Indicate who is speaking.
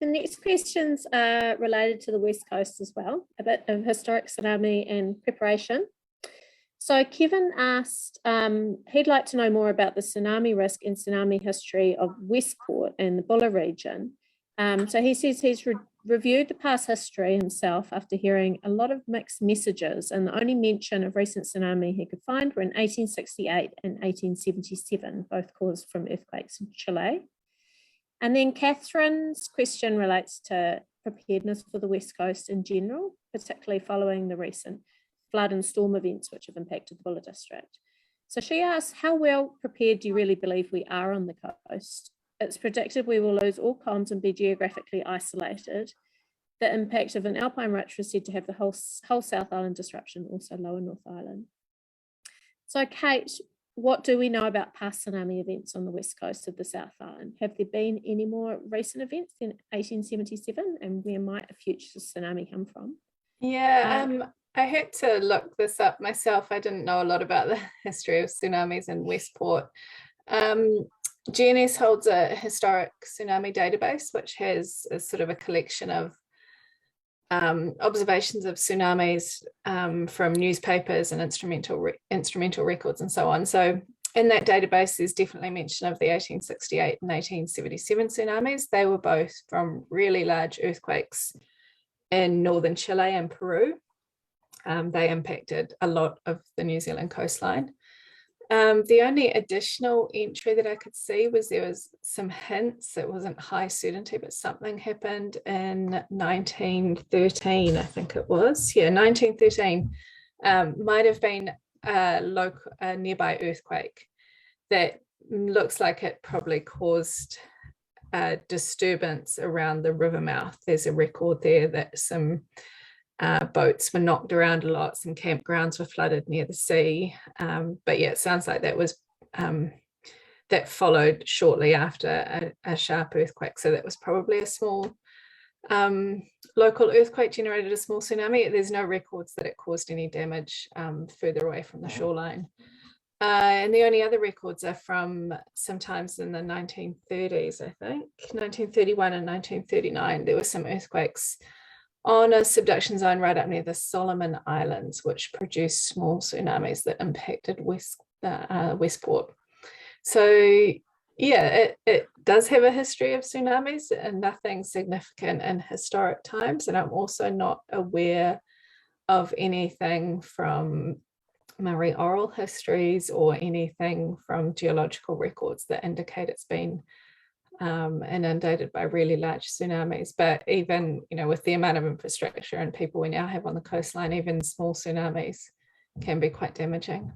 Speaker 1: The next questions are related to the West Coast as well, a bit of historic tsunami and preparation. So Kevin asked, he'd like to know more about the tsunami risk and tsunami history of Westport and the Buller region. So he says he's reviewed the past history himself after hearing a lot of mixed messages, and the only mention of recent tsunami he could find were in 1868 and 1877, both caused from earthquakes in Chile. And then Catherine's question relates to preparedness for the West Coast in general, particularly following the recent flood and storm events which have impacted the Buller district. So she asks, how well prepared do you really believe we are on the coast? It's predicted we will lose all comms and be geographically isolated. The impact of an alpine rupture is said to have the whole South Island disruption, also lower North Island. So Kate, what do we know about past tsunami events on the west coast of the South Island? Have there been any more recent events than 1877, and where might a future tsunami come from?
Speaker 2: Yeah, I had to look this up myself. I didn't know a lot about the history of tsunamis in Westport. GNS holds a historic tsunami database, which has a sort of a collection of observations of tsunamis from newspapers and instrumental records and so on. So in that database, there's definitely mention of the 1868 and 1877 tsunamis. They were both from really large earthquakes in northern Chile and Peru. They impacted a lot of the New Zealand coastline. The only additional entry that I could see was there was some hints. It wasn't high certainty, but something happened in 1913, I think it was. Yeah, 1913. Might have been a nearby earthquake that looks like it probably caused a disturbance around the river mouth. There's a record there that some boats were knocked around a lot, some campgrounds were flooded near the sea. But yeah, it sounds like that was that followed shortly after a sharp earthquake. So that was probably a small local earthquake generated a small tsunami. There's no records that it caused any damage further away from the shoreline. And the only other records are from sometimes in the 1930s, I think, 1931 and 1939. There were some earthquakes on a subduction zone right up near the Solomon Islands, which produced small tsunamis that impacted Westport. So yeah, it does have a history of tsunamis and nothing significant in historic times. And I'm also not aware of anything from Maori oral histories or anything from geological records that indicate it's been inundated by really large tsunamis. But even, you know, with the amount of infrastructure and people we now have on the coastline, even small tsunamis can be quite damaging.